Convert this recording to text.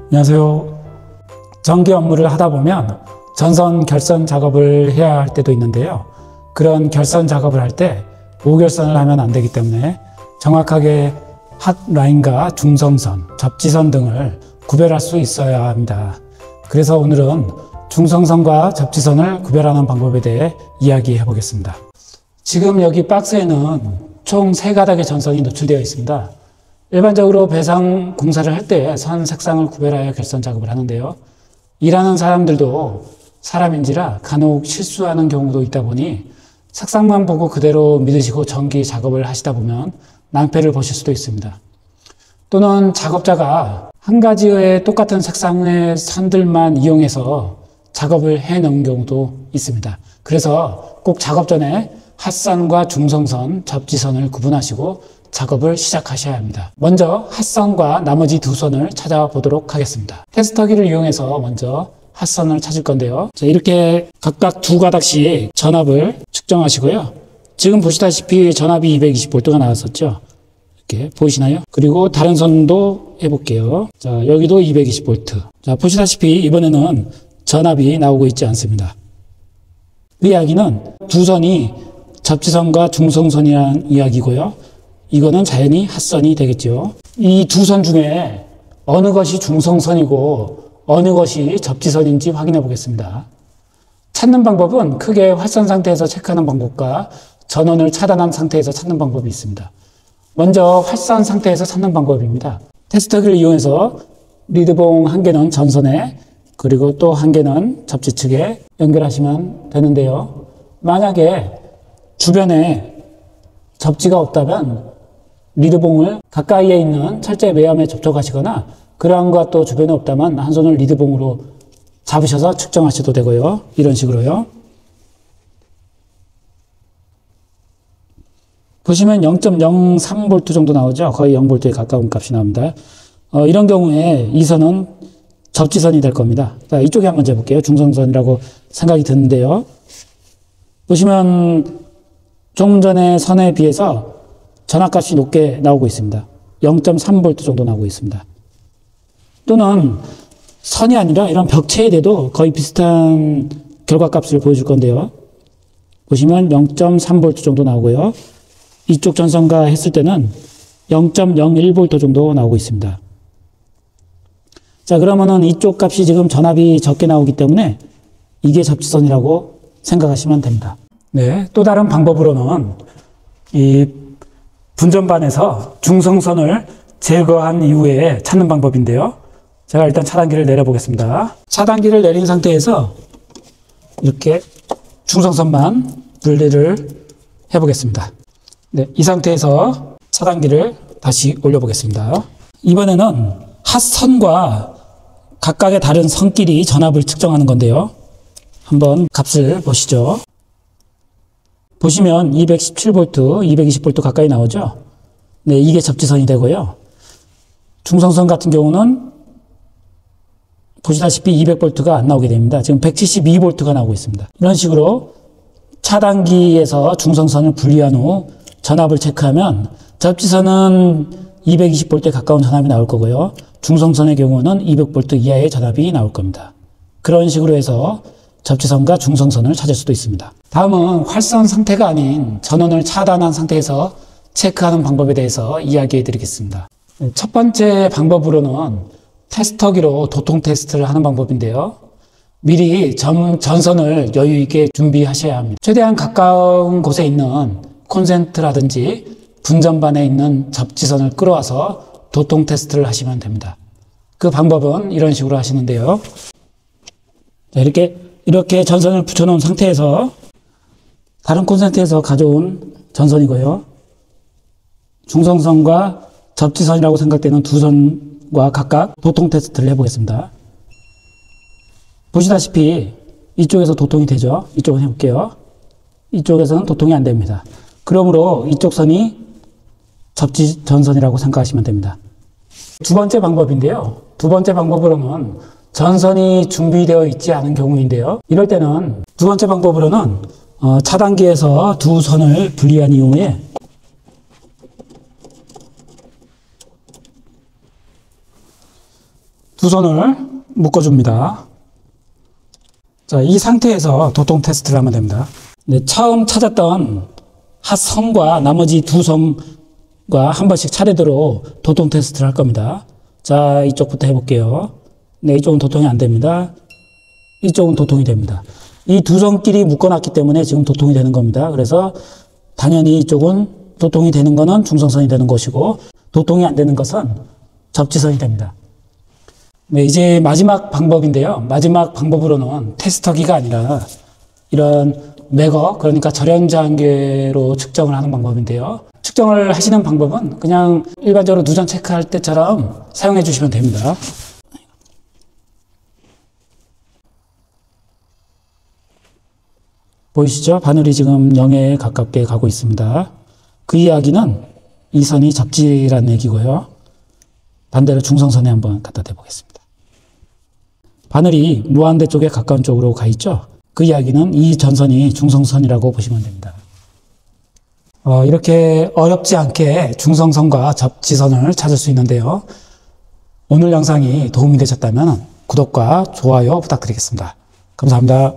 안녕하세요. 전기 업무를 하다 보면 전선 결선 작업을 해야 할 때도 있는데요. 그런 결선 작업을 할 때 오결선을 하면 안 되기 때문에 정확하게 핫라인과 중성선, 접지선 등을 구별할 수 있어야 합니다. 그래서 오늘은 중성선과 접지선을 구별하는 방법에 대해 이야기해 보겠습니다. 지금 여기 박스에는 총 3가닥의 전선이 노출되어 있습니다. 일반적으로 배상 공사를 할 때 선 색상을 구별하여 결선 작업을 하는데요. 일하는 사람들도 사람인지라 간혹 실수하는 경우도 있다 보니 색상만 보고 그대로 믿으시고 전기 작업을 하시다 보면 낭패를 보실 수도 있습니다. 또는 작업자가 한 가지의 똑같은 색상의 선들만 이용해서 작업을 해놓은 경우도 있습니다. 그래서 꼭 작업 전에 핫선과 중성선, 접지선을 구분하시고 작업을 시작하셔야 합니다. 먼저 핫선과 나머지 2선을 찾아보도록 하겠습니다. 테스터기를 이용해서 먼저 핫선을 찾을 건데요. 자, 이렇게 각각 2가닥씩 전압을 측정하시고요. 지금 보시다시피 전압이 220V가 나왔었죠. 이렇게 보이시나요? 그리고 다른 선도 해볼게요. 자, 여기도 220V. 자, 보시다시피 이번에는 전압이 나오고 있지 않습니다. 그 이야기는 2선이 접지선과 중성선이라는 이야기고요. 이거는 자연히 핫선이 되겠죠. 이 2선 중에 어느 것이 중성선이고 어느 것이 접지선인지 확인해 보겠습니다. 찾는 방법은 크게 활선 상태에서 체크하는 방법과 전원을 차단한 상태에서 찾는 방법이 있습니다. 먼저 활선 상태에서 찾는 방법입니다. 테스터기를 이용해서 리드봉 한 개는 전선에 그리고 또 한 개는 접지 측에 연결하시면 되는데요. 만약에 주변에 접지가 없다면 리드봉을 가까이에 있는 철제 매염에 접촉하시거나 그러한 것도 주변에 없다면 한 손을 리드봉으로 잡으셔서 측정하셔도 되고요. 이런 식으로요. 보시면 0.03V 정도 나오죠. 거의 0V에 가까운 값이 나옵니다. 이런 경우에 이 선은 접지선이 될 겁니다. 자, 이쪽에 한번 재볼게요. 중성선이라고 생각이 드는데요. 보시면 조금 전에 선에 비해서 전압값이 높게 나오고 있습니다. 0.3V 정도 나오고 있습니다. 또는 선이 아니라 이런 벽체에 대도 거의 비슷한 결과값을 보여줄 건데요. 보시면 0.3V 정도 나오고요. 이쪽 전선과 했을 때는 0.01V 정도 나오고 있습니다. 자, 그러면은 이쪽 값이 지금 전압이 적게 나오기 때문에 이게 접지선이라고 생각하시면 됩니다. 네, 또 다른 방법으로는 이 분전반에서 중성선을 제거한 이후에 찾는 방법인데요. 제가 일단 차단기를 내려보겠습니다. 차단기를 내린 상태에서 이렇게 중성선만 분리를 해보겠습니다. 네, 이 상태에서 차단기를 다시 올려보겠습니다. 이번에는 핫선과 각각의 다른 선끼리 전압을 측정하는 건데요. 한번 값을 보시죠. 보시면 217V, 220V 가까이 나오죠. 네, 이게 접지선이 되고요. 중성선 같은 경우는 보시다시피 200V가 안 나오게 됩니다. 지금 172V가 나오고 있습니다. 이런 식으로 차단기에서 중성선을 분리한 후 전압을 체크하면 접지선은 220V에 가까운 전압이 나올 거고요. 중성선의 경우는 200V 이하의 전압이 나올 겁니다. 그런 식으로 해서 접지선과 중성선을 찾을 수도 있습니다. 다음은 활선 상태가 아닌 전원을 차단한 상태에서 체크하는 방법에 대해서 이야기해 드리겠습니다. 첫 번째 방법으로는 테스터기로 도통 테스트를 하는 방법인데요. 미리 전선을 여유 있게 준비하셔야 합니다. 최대한 가까운 곳에 있는 콘센트라든지 분전반에 있는 접지선을 끌어와서 도통 테스트를 하시면 됩니다. 그 방법은 이런 식으로 하시는데요. 자, 이렇게 전선을 붙여놓은 상태에서 다른 콘센트에서 가져온 전선이고요. 중성선과 접지선이라고 생각되는 2선과 각각 도통 테스트를 해보겠습니다. 보시다시피 이쪽에서 도통이 되죠. 이쪽은 해볼게요. 이쪽에서는 도통이 안 됩니다. 그러므로 이쪽 선이 접지 전선이라고 생각하시면 됩니다. 두 번째 방법인데요. 두 번째 방법으로는 전선이 준비되어 있지 않은 경우인데요. 이럴 때는 두 번째 방법으로는 차단기에서 2선을 분리한 이후에 두 손을 묶어줍니다. 자, 이 상태에서 도통 테스트를 하면 됩니다. 네, 처음 찾았던 핫선과 나머지 두 선과 한 번씩 차례대로 도통 테스트를 할 겁니다. 자, 이쪽부터 해볼게요. 네, 이쪽은 도통이 안 됩니다. 이쪽은 도통이 됩니다. 이 두 선끼리 묶어놨기 때문에 지금 도통이 되는 겁니다. 그래서 당연히 이쪽은 도통이 되는 거는 중성선이 되는 것이고, 도통이 안 되는 것은 접지선이 됩니다. 네, 이제 마지막 방법인데요. 마지막 방법으로는 테스터기가 아니라 이런 매거, 그러니까 절연장계로 측정을 하는 방법인데요. 측정을 하시는 방법은 그냥 일반적으로 누전 체크할 때처럼 사용해 주시면 됩니다. 보이시죠? 바늘이 지금 0에 가깝게 가고 있습니다. 그 이야기는 이 선이 접지라는 얘기고요. 반대로 중성선에 한번 갖다 대보겠습니다. 바늘이 무한대 쪽에 가까운 쪽으로 가 있죠? 그 이야기는 이 전선이 중성선이라고 보시면 됩니다. 이렇게 어렵지 않게 중성선과 접지선을 찾을 수 있는데요. 오늘 영상이 도움이 되셨다면 구독과 좋아요 부탁드리겠습니다. 감사합니다.